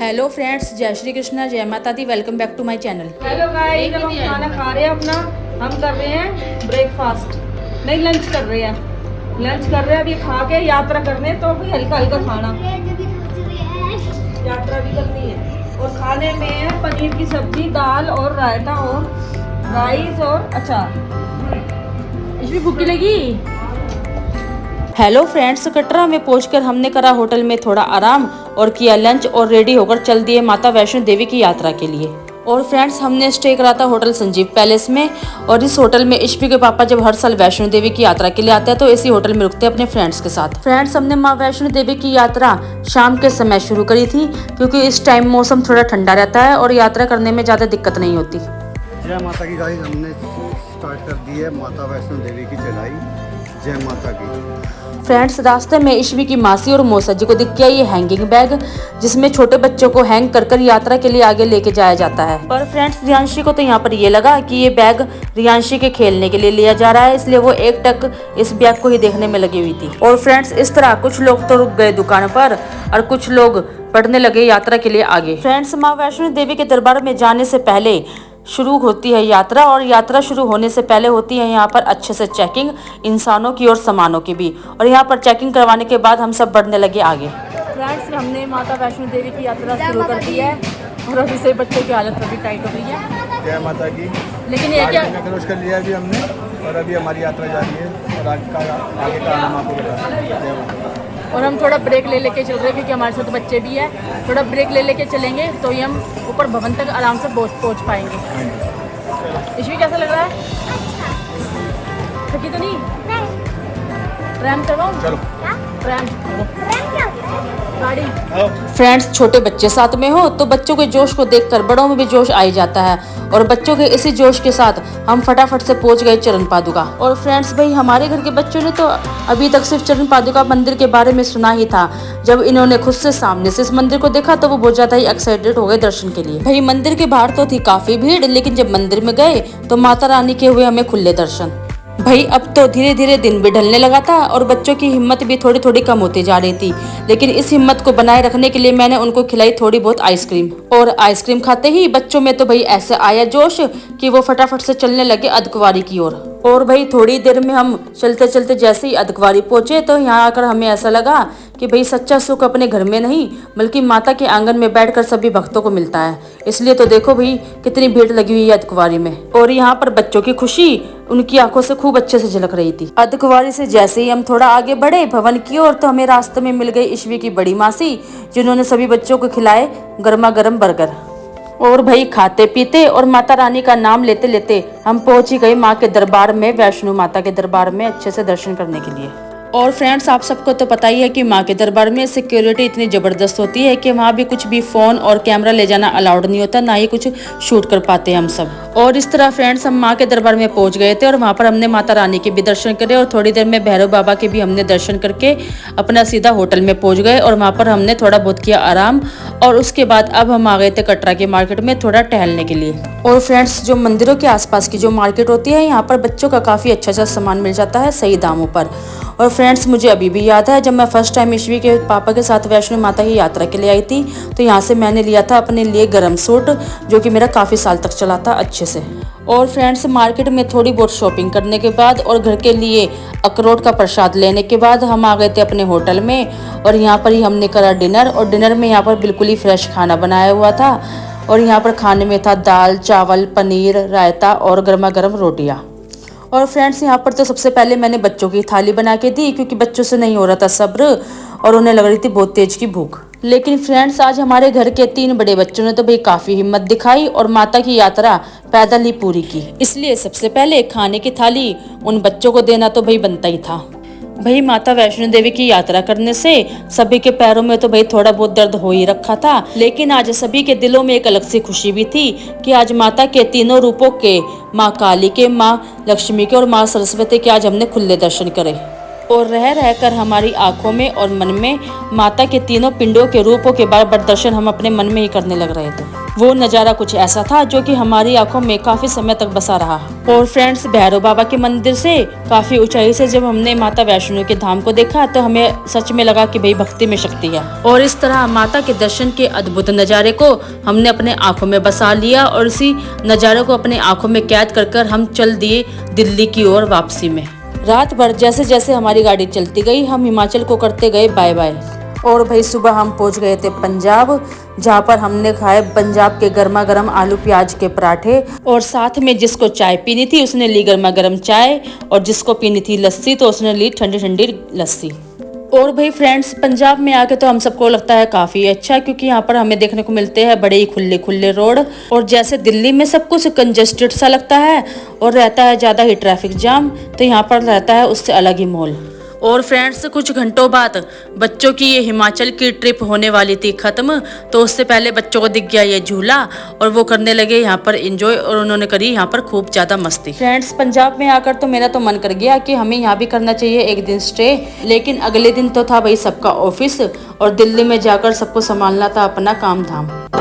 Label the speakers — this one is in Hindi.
Speaker 1: हेलो फ्रेंड्स, जय श्री कृष्णा, जय माता दी। Welcome back to my channel.
Speaker 2: Hello guys, जब हम खाना खा रहे हैं अपना, हम कर रहे हैं ब्रेकफास्ट, नहीं लंच कर रहे हैं। लंच कर रहे हैं अभी, खा के यात्रा करने हैं, तो अभी हल्का हल्का खाना, यात्रा भी करनी है। और खाने में है पनीर की सब्जी, दाल और रायता और राइस और अचार। इसमें भूख लगी।
Speaker 1: हेलो फ्रेंड्स, कटरा में पहुंचकर हमने करा होटल में थोड़ा आराम और किया लंच और रेडी होकर चल दिए माता वैष्णो देवी की यात्रा के लिए। और फ्रेंड्स, हमने स्टे करा था होटल संजीव पैलेस में। और इस होटल में ईशवी के पापा जब हर साल वैष्णो देवी की यात्रा के लिए आते हैं तो इसी होटल में रुकते हैं अपने फ्रेंड्स के साथ। फ्रेंड्स, हमने माँ वैष्णो देवी की यात्रा शाम के समय शुरू करी थी क्योंकि इस टाइम मौसम थोड़ा ठंडा रहता है और यात्रा करने में ज्यादा दिक्कत नहीं होती।
Speaker 3: जय माता की गाइस, हमने स्टार्ट कर दी है माता वैष्णो देवी की चढ़ाई। जय माता की।
Speaker 1: फ्रेंड्स, रास्ते में ईशवी की मासी और मौसा जी को दिख गया ये हैंगिंग बैग, जिसमें छोटे बच्चों को हैंग कर कर यात्रा के लिए आगे लेके जाया जाता है। पर फ्रेंड्स, रियांशी को तो यहाँ पर ये लगा कि ये बैग रियांशी के खेलने के लिए लिया जा रहा है, इसलिए वो एक टक इस बैग को ही देखने में लगी हुई थी। और फ्रेंड्स, इस तरह कुछ लोग तो रुक गए दुकान पर और कुछ लोग पढ़ने लगे यात्रा के लिए आगे। फ्रेंड्स, माँ वैष्णो देवी के दरबार में जाने से पहले शुरू होती है यात्रा, और यात्रा शुरू होने से पहले होती है यहाँ पर अच्छे से चेकिंग, इंसानों की और सामानों की भी। और यहाँ पर चेकिंग करवाने के बाद हम सब बढ़ने लगे आगे। फ्रेंड्स, हमने माता वैष्णो देवी की यात्रा शुरू कर दी है और अभी से बच्चों की हालत अभी टाइट हो गई है।
Speaker 3: जय माता की।
Speaker 1: लेकिन ये क्या
Speaker 3: क्रॉस कर लिया अभी हमने, और अभी हमारी यात्रा जारी है और आगे का हम आपको बताते हैं। जय माता।
Speaker 1: और हम थोड़ा ब्रेक ले लेके चल रहे हैं क्योंकि हमारे साथ बच्चे भी हैं। थोड़ा ब्रेक ले लेके चलेंगे तो ही हम ऊपर भवन तक आराम से पहुँच पाएंगे। इसमें कैसा लग रहा है? थकी तो नहीं? प्रैम करवाऊं?
Speaker 3: चलो
Speaker 1: प्रैम गाड़ी। फ्रेंड्स, छोटे बच्चे साथ में हो तो बच्चों के जोश को देखकर बड़ों में भी जोश आ जाता है। और बच्चों के इसी जोश के साथ हम फटाफट से पहुंच गए चरण पादुका। और फ्रेंड्स भाई, हमारे घर के बच्चों ने तो अभी तक सिर्फ चरण पादुका मंदिर के बारे में सुना ही था। जब इन्होंने खुद से सामने से इस मंदिर को देखा तो वो बहुत ज्यादा ही एक्साइटेड हो गए दर्शन के लिए। भाई, मंदिर के बाहर तो थी काफी भीड़, लेकिन जब मंदिर में गए तो माता रानी के हुए हमें खुले दर्शन। भाई, अब तो धीरे धीरे दिन भी ढलने लगा था और बच्चों की हिम्मत भी थोड़ी थोड़ी कम होती जा रही थी, लेकिन इस हिम्मत को बनाए रखने के लिए मैंने उनको खिलाई थोड़ी बहुत आइसक्रीम। और आइसक्रीम खाते ही बच्चों में तो भाई ऐसे आया जोश कि वो फटाफट से चलने लगे अधकुंवारी की ओर। और भाई, थोड़ी देर में हम चलते चलते जैसे ही अधकुंवारी पहुंचे तो यहाँ आकर हमें ऐसा लगा कि भाई सच्चा सुख अपने घर में नहीं बल्कि माता के आंगन में बैठकर सभी भक्तों को मिलता है। इसलिए तो देखो भाई कितनी भीड़ लगी हुई है अधकुंवारी में। और यहाँ पर बच्चों की खुशी उनकी आंखों से खूब अच्छे से झलक रही थी। अधकुंवारी से जैसे ही हम थोड़ा आगे बढ़े भवन की ओर तो हमें रास्ते में मिल गई ईशवी की बड़ी मासी, जिन्होंने सभी बच्चों को खिलाए गर्मा गर्म बर्गर। और भाई, खाते पीते और माता रानी का नाम लेते लेते हम पहुंच ही गए माँ के दरबार में, वैष्णो माता के दरबार में अच्छे से दर्शन करने के लिए। और फ्रेंड्स, आप सबको तो पता ही है कि माँ के दरबार में सिक्योरिटी इतनी जबरदस्त होती है कि वहाँ भी कुछ भी फोन और कैमरा ले जाना अलाउड नहीं होता, ना ही कुछ शूट कर पाते हैं हम सब। और इस तरह फ्रेंड्स, हम माँ के दरबार में पहुंच गए थे और वहाँ पर हमने माता रानी के भी दर्शन करे और थोड़ी देर में भैरव बाबा के भी हमने दर्शन करके अपना सीधा होटल में पहुंच गए। और वहाँ पर हमने थोड़ा बहुत किया आराम। और उसके बाद अब हम आ गए थे कटरा के मार्केट में थोड़ा टहलने के लिए। और फ्रेंड्स, जो मंदिरों के आसपास की जो मार्केट होती है, यहाँ पर बच्चों का काफी अच्छा सामान मिल जाता है सही दामों पर। और फ्रेंड्स, मुझे अभी भी याद है जब मैं फर्स्ट टाइम ईशवी के पापा के साथ वैष्णो माता की यात्रा के लिए आई थी तो यहाँ से मैंने लिया था अपने लिए गर्म सूट, जो कि मेरा काफी साल तक चला था अच्छे से। और फ्रेंड्स, मार्केट में थोड़ी बहुत शॉपिंग करने के बाद और घर के लिए अखरोट का प्रसाद लेने के बाद हम आ गए थे अपने होटल में। और यहाँ पर ही हमने करा डिनर। और डिनर में यहाँ पर बिल्कुल ही फ्रेश खाना बनाया हुआ था। और यहाँ पर खाने में था दाल चावल पनीर रायता और गर्मा गर्म रोटियाँ। और फ्रेंड्स, यहाँ पर तो सबसे पहले मैंने बच्चों की थाली बना के दी क्योंकि बच्चों से नहीं हो रहा था सब्र और उन्हें लग रही थी बहुत तेज की भूख। लेकिन फ्रेंड्स, आज हमारे घर के 3 बड़े बच्चों ने तो भाई काफी हिम्मत दिखाई और माता की यात्रा पैदल ही पूरी की। इसलिए सबसे पहले खाने की थाली उन बच्चों को देना तो भाई बनता ही था। भाई, माता वैष्णो देवी की यात्रा करने से सभी के पैरों में तो भाई थोड़ा बहुत दर्द हो ही रखा था, लेकिन आज सभी के दिलों में एक अलग सी खुशी भी थी कि आज माता के तीनों रूपों के, माँ काली के, माँ लक्ष्मी के और माँ सरस्वती के आज हमने खुले दर्शन करे। और रह रहकर हमारी आंखों में और मन में माता के तीनों पिंडों के रूपों के बार बार दर्शन हम अपने मन में ही करने लग रहे थे। वो नज़ारा कुछ ऐसा था जो कि हमारी आंखों में काफी समय तक बसा रहा। और फ्रेंड्स, भैरव बाबा के मंदिर से काफी ऊंचाई से जब हमने माता वैष्णो के धाम को देखा तो हमें सच में लगा कि भाई भक्ति में शक्ति है। और इस तरह माता के दर्शन के अद्भुत नज़ारे को हमने अपने आंखों में बसा लिया और इसी नज़ारे को अपने आंखों में कैद कर हम चल दिए दिल्ली की ओर वापसी में। रात भर जैसे जैसे हमारी गाड़ी चलती गई हम हिमाचल को करते गए बाय बाय। और भाई सुबह हम पहुंच गए थे पंजाब, जहां पर हमने खाए पंजाब के गर्मा गर्म आलू प्याज के पराठे। और साथ में जिसको चाय पीनी थी उसने ली गर्मा गर्म चाय, और जिसको पीनी थी लस्सी तो उसने ली ठंडी ठंडी लस्सी। और भाई फ्रेंड्स, पंजाब में आके तो हम सबको लगता है काफ़ी अच्छा, क्योंकि यहाँ पर हमें देखने को मिलते हैं बड़े ही खुले खुले रोड। और जैसे दिल्ली में सब कुछ कंजस्टेड सा लगता है और रहता है ज़्यादा ही ट्रैफिक जाम, तो यहाँ पर रहता है उससे अलग ही माहौल। और फ्रेंड्स, कुछ घंटों बाद बच्चों की ये हिमाचल की ट्रिप होने वाली थी ख़त्म, तो उससे पहले बच्चों को दिख गया ये झूला और वो करने लगे यहाँ पर एंजॉय, और उन्होंने करी यहाँ पर खूब ज़्यादा मस्ती। फ्रेंड्स, पंजाब में आकर तो मेरा तो मन कर गया कि हमें यहाँ भी करना चाहिए एक दिन स्टे, लेकिन अगले दिन तो था भाई सबका ऑफिस और दिल्ली में जाकर सबको संभालना था अपना काम धाम।